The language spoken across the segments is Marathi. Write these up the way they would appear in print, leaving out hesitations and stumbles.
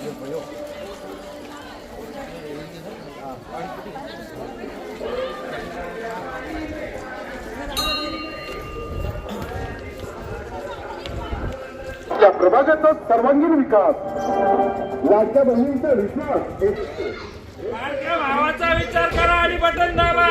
या प्रभागाचा सर्वांगीण विकास, लाडक्या बहिणींचा विश्वास, लाडक्या भावाचा विचार करा आणि बटन दाबा.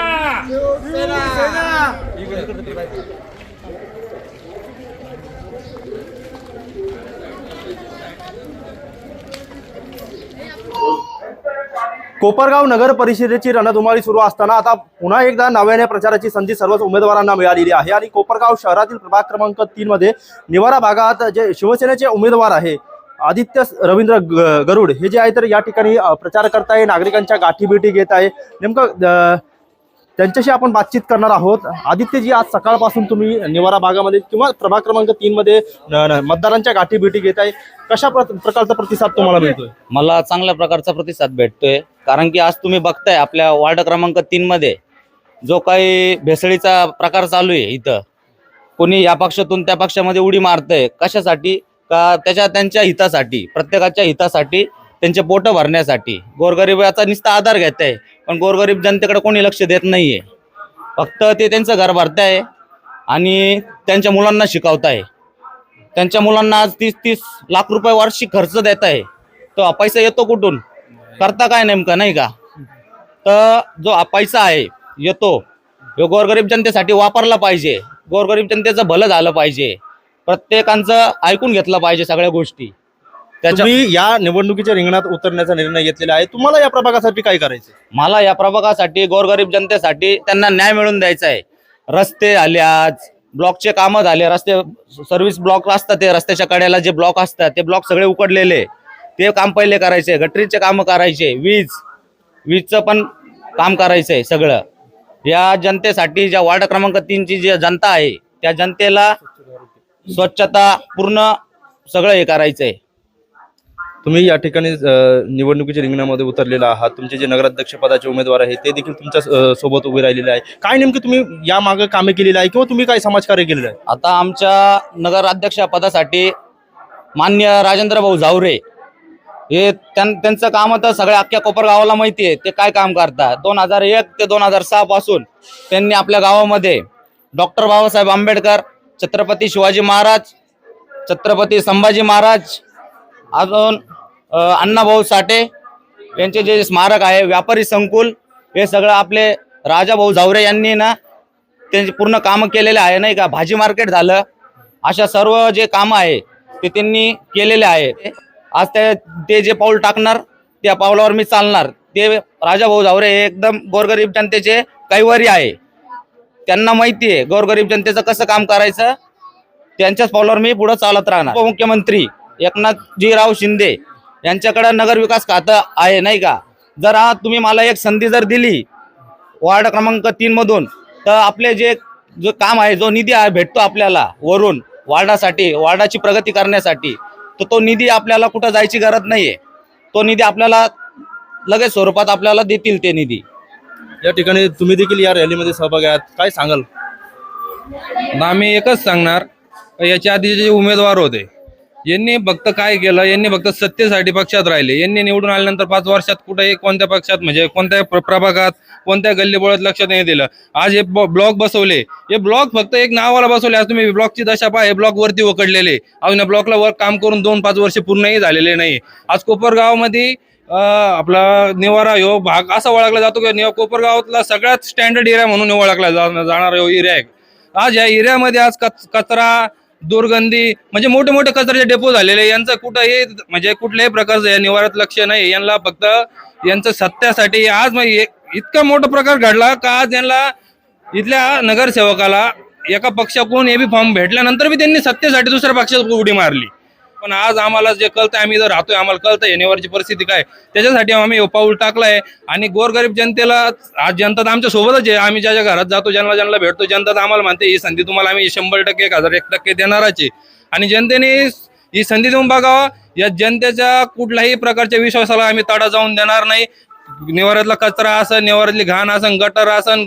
कोपरगाव नगर परिषदेची रणधुमाळी सुरू असताना आता पुन्हा एकदा नव्याने प्रचाराची संधी सर्वच उमेदवारांना मिळालेली आहे आणि कोपरगाव शहरातील प्रभाग क्रमांक 3 मध्ये निवारा भागात जे शिवसेनेचे उमेदवार आहे आदित्य रवींद्र गरुड हे जे आहे तर या ठिकाणी प्रचार करताय, नागरिकांच्या गाठीभेटी घेत आहे. नेमकं त्यांच्याशी आपण बातचीत करणार आहोत. आदित्यजी, आज सकाळपासून तुम्ही निवारा भागामध्ये किंवा प्रभाग क्रमांक 3 मध्ये मतदारांच्या गाठीभेटी घेत आहे, कशा प्रकारचा प्रतिसाद तुम्हाला मिळतोय? मला चांगल्या प्रकारचा प्रतिसाद भेटतोय, कारण की आज तुम्ही बघताय आपल्या वार्ड क्रमांक 3 मध्ये जो काही भेसळीचा प्रकार चालू आहे, इथं कोणी या पक्षातून त्या पक्षामध्ये उडी मारतंय. कशासाठी? का त्यांच्या हितासाठी, प्रत्येकाच्या हितासाठी, त्यांचे पोट भरण्यासाठी, गोरगरिबाचा नुसता आधार घेत आहे, पण गोरगरीब जनतेकडे कोणी लक्ष देत नाहीये. फक्त ते त्यांचं घर भरताय आणि त्यांच्या मुलांना शिकवताय. त्यांच्या मुलांना आज 30-30 लाख रुपये वार्षिक खर्च देत आहे. तो पैसा येतो कुठून? करता काय नेमकं, नाही का? तर जो पैसा आहे येतो, जो गोरगरीब जनतेसाठी वापरला पाहिजे, गोरगरीब जनतेचं भलं झालं पाहिजे, प्रत्येकांचं ऐकून घेतलं पाहिजे सगळ्या गोष्टी. तुम्ही या निवडणुकीच्या रिंगणात उतरण्याचा निर्णय घेतलेला आहे. तुम्हाला या प्रभागासाठी काय करायचं? मला या प्रभागासाठी, गोरगरीब जनतेसाठी त्यांना न्याय मिळवून द्यायचा आहे. रस्ते आले, आज ब्लॉकचे कामं झाले, रस्ते सर्व्हिस ब्लॉक असतात, ते रस्त्याच्या कड्याला जे ब्लॉक असतात ते ब्लॉक सगळे उकडलेले, ते काम पहिले करायचे. गटरीचे कामं करायचे, वीजचं पण काम करायचंय. सगळं या जनतेसाठी, ज्या वार्ड क्रमांक 3 ची जी जनता आहे त्या जनतेला स्वच्छता पूर्ण सगळं हे करायचंय. तुम्ही या ठिकाणी निवडणुकीच्या रिंगणामध्ये उतरलेला आहात. तुमचे जे नगराध्यक्ष पदाचे उमेदवार आहेत ते देखील तुमच्या सोबत उभे राहिलेले आहे. काय नेमके तुम्ही या मागे कामे केलेली आहे किंवा तुम्ही काय समाजकार्य केलेलं आहे? आता आमच्या नगराध्यक्ष पदासाठी मान्य राजेंद्र भाऊ झावरे हे त्यांचं काम तर सगळ्या अख्ख्या कोपरगावाला माहिती आहे. ते काय काम करतात, 2001 ते 2006 पासून त्यांनी आपल्या गावामध्ये डॉक्टर बाबासाहेब आंबेडकर, छत्रपती शिवाजी महाराज, छत्रपती संभाजी महाराज, अजून अण्णाभाऊ साठे यांचे जे स्मारक आहे, व्यापारी संकुल, हे सगळं आपले राजाभाऊ झावरे यांनी ना त्यांचे पूर्ण कामं केलेले आहे, नाही का? भाजी मार्केट झालं, अशा सर्व जे कामं आहे ते त्यांनी केलेले आहे. आज ते जे पाऊल टाकणार त्या पावलावर मी चालणार. ते राजाभाऊ झावरे हे एकदम गोरगरीब जनतेचे कैवारी आहे. त्यांना माहिती आहे गोरगरीब जनतेचं कसं काम करायचं. त्यांच्याच पावलावर मी पुढे चालत राहणार. उपमुख्यमंत्री एकनाथजीराव शिंदे यांच्याकडे नगर विकास खातं आहे, नाही का? जर तुम्ही मला एक संधी जर दिली वार्ड क्रमांक 3 मधून, तर आपले जो काम आहे, जो निधी भेटतो आपल्याला वरून वार्डासाठी, वार्डाची प्रगती करण्यासाठी, तर तो निधी आपल्याला कुठं जायची गरज नाहीये. तो निधी आपल्याला लगेच स्वरूपात आपल्याला देतील ते निधी. या ठिकाणी तुम्ही देखील या रॅलीमध्ये सहभागी आहात, काय सांगाल? आम्ही एकच सांगणार, याच्या आधी जे उमेदवार होते यांनी फक्त काय केलं, यांनी फक्त सत्तेसाठी पक्षात राहिले. यांनी निवडून आल्यानंतर 5 वर्षात कुठेही कोणत्या पक्षात, म्हणजे कोणत्या प्रभागात, कोणत्या गल्लीबोळात लक्ष नाही दिलं. आज हे ब्लॉक बसवले, हे ब्लॉक फक्त एक नावाला बसवले. आज तुम्ही ब्लॉकची दशा पहा, हे ब्लॉक वरती उकडलेले, अजून या ब्लॉकला वर काम करून 2-5 वर्ष पूर्णही झालेले नाही. आज कोपरगावमध्ये आपला निवारा ह्यो भाग असा ओळखला जातो की कोपरगावातला सगळ्यात स्टँडर्ड एरिया म्हणून ओळखला जाणारा एरिया आहे. आज या एरियामध्ये आज कचरा, दुर्गंधी, म्हणजे मोठे मोठे कचऱ्याचे डेपो झालेले. यांचं कुठंही म्हणजे कुठल्याही प्रकारचं या निवारात लक्ष नाही. यांना फक्त यांचं सत्यासाठी आज इतका मोठा प्रकार घडला का आज यांना इथल्या नगरसेवकाला एका पक्षाकडून हे बी फॉर्म भेटल्यानंतर बी त्यांनी सत्तेसाठी दुसऱ्या पक्षात उडी मारली. पण आज आम्हाला जे कळतंय, आम्ही जर राहतोय, आम्हाला कळतंय निवारची परिस्थिती काय, त्याच्यासाठी आम्ही पाऊल टाकलाय. आणि गोरगरीब जनतेला आज जनता आमच्या सोबतच आहे. आम्ही ज्या घरात जातो, ज्यांना भेटतो, जनता आम्हाला म्हणते ही संधी तुम्हाला आम्ही 100%, 1001% देणारच आहे. आणि जनतेने ही संधी देऊन बघावा. या जनतेच्या कुठल्याही प्रकारच्या विश्वासाला आम्ही तडा जाऊन देणार नाही. निवाऱ्यातला कचरा असन, निवाऱ्यातली घाण असन, गटर असन,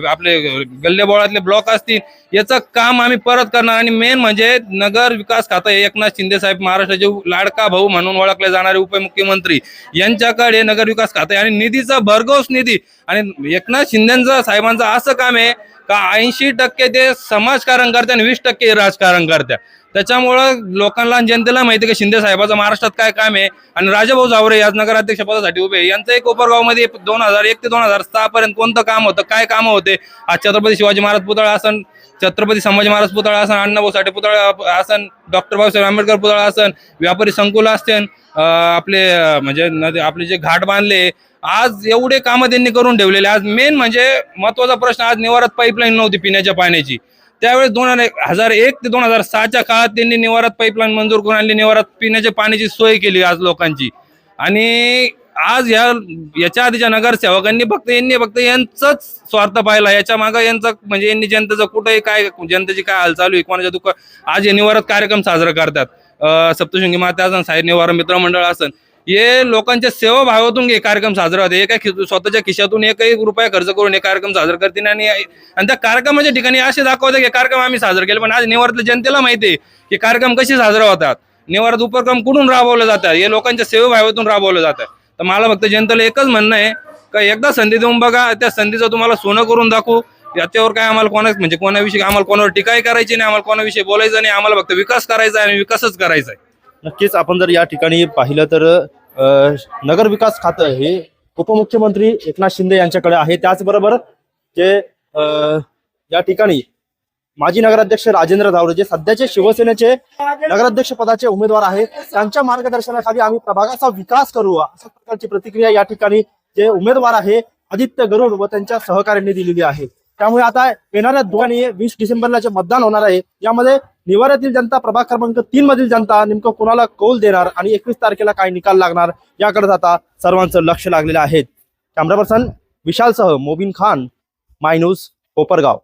आपले गल्ले बोळातले ब्लॉक असतील, याचं काम आम्ही परत करणार. आणि मेन म्हणजे नगर विकास खातं एकनाथ शिंदे साहेब, महाराष्ट्राचे लाडका भाऊ म्हणून ओळखले जाणारे उपमुख्यमंत्री, यांच्याकडे नगर विकास खातं आहे आणि निधीचा भरघोस निधी. आणि एकनाथ शिंदेचं साहेबांचं असं काम आहे का 80% ते समाजकारण करते आणि 20% राजकारण करते. त्याच्यामुळं लोकांना आणि जनतेला माहिती आहे की शिंदे साहेबाचं महाराष्ट्रात काय काम आहे. आणि राजाभाऊ जावरे आज नगराध्यक्ष पदासाठी उभे, यांचं एक कोपरगावमध्ये 2001 ते 2006 पर्यंत कोणतं काम होतं, काय कामं होते. आज छत्रपती शिवाजी महाराज पुतळा असन, छत्रपती संभाजी महाराज पुतळा असन, अण्णाभाऊ साठे पुतळा असन, डॉक्टर बाबासाहेब आंबेडकर पुतळा असन, व्यापारी संकुल असतील, आपले म्हणजे आपले जे घाट बांधले, आज एवढे कामं त्यांनी करून ठेवलेले. आज मेन म्हणजे महत्वाचा प्रश्न, आज निवारात पाईपलाईन नव्हती पिण्याच्या पाण्याची. त्यावेळेस 2001 ते 2006च्या काळात त्यांनी निवारात पाईपलाईन मंजूर करून आणली, निवारात पिण्याच्या पाण्याची सोय केली आज लोकांची. आणि आज याच्या आधीच्या नगरसेवकांनी फक्त यांचाच स्वार्थ पाहिला. याच्या मागे यांचं म्हणजे यांनी जनतेचं कुठेही काय, जनतेची काय हाल चालू आहे, कोणाच्या दुःख, आज हे निवारात कार्यक्रम साजरा करतात. सप्तशृंगी माता असन, साई निवारा मित्रमंडळ असन, हे लोकांच्या सेवाभावातून हे कार्यक्रम साजरा होते. एका स्वतःच्या खिशातून एकही रुपया खर्च करून हे कार्यक्रम साजरा करतील. आणि त्या कार्यक्रमाच्या ठिकाणी असे दाखवते की कार्यक्रम आम्ही साजरा केले, पण आज निवारातल्या जनतेला माहिती आहे की कार्यक्रम कसे साजरा होतात, निवारात उपक्रम कुठून राबवले जातात, हे लोकांच्या सेवाभावातून राबवले जातात. तर मला फक्त जनतेला एकच म्हणणं आहे का एकदा संधी देऊन बघा, त्या संधीचं तुम्हाला सोनं करून दाखवू. याच्यावर काय आम्हाला कोणाविषयी आम्हाला कोणावर टीकाही करायची नाही, आम्हाला कोणाविषयी बोलायचं नाही, आम्हाला फक्त विकास करायचा आहे आणि विकासच करायचा आहे. नक्कीच आपण जर या ठिकाणी पाहिलं तर नगर विकास खातं हे उपमुख्यमंत्री एकनाथ शिंदे यांच्याकडे आहे. त्याचबरोबर जे या ठिकाणी माजी नगराध्यक्ष राजेंद्र जावरे, जे सध्याचे शिवसेनेचे नगराध्यक्ष पदाचे उमेदवार आहेत, त्यांच्या मार्गदर्शनाखाली आम्ही प्रभागाचा विकास करू, अशा प्रकारची प्रतिक्रिया या ठिकाणी जे उमेदवार आहे आदित्य गरुड व त्यांच्या सहकार्यांनी दिलेली आहे. त्यामुळे आता येणाऱ्या 20 डिसेंबरला जे मतदान होणार आहे, यामध्ये निवाऱ्यातील जनता, प्रभाग क्रमांक 3 मधील जनता नेमकं कोणाला कौल देणार आणि 21 तारखेला काय निकाल लागणार याकडे आता सर्वांचं लक्ष लागलेलं आहे. कॅमेरा पर्सन विशालसह मोबिन खान, माय न्यूज, कोपरगाव.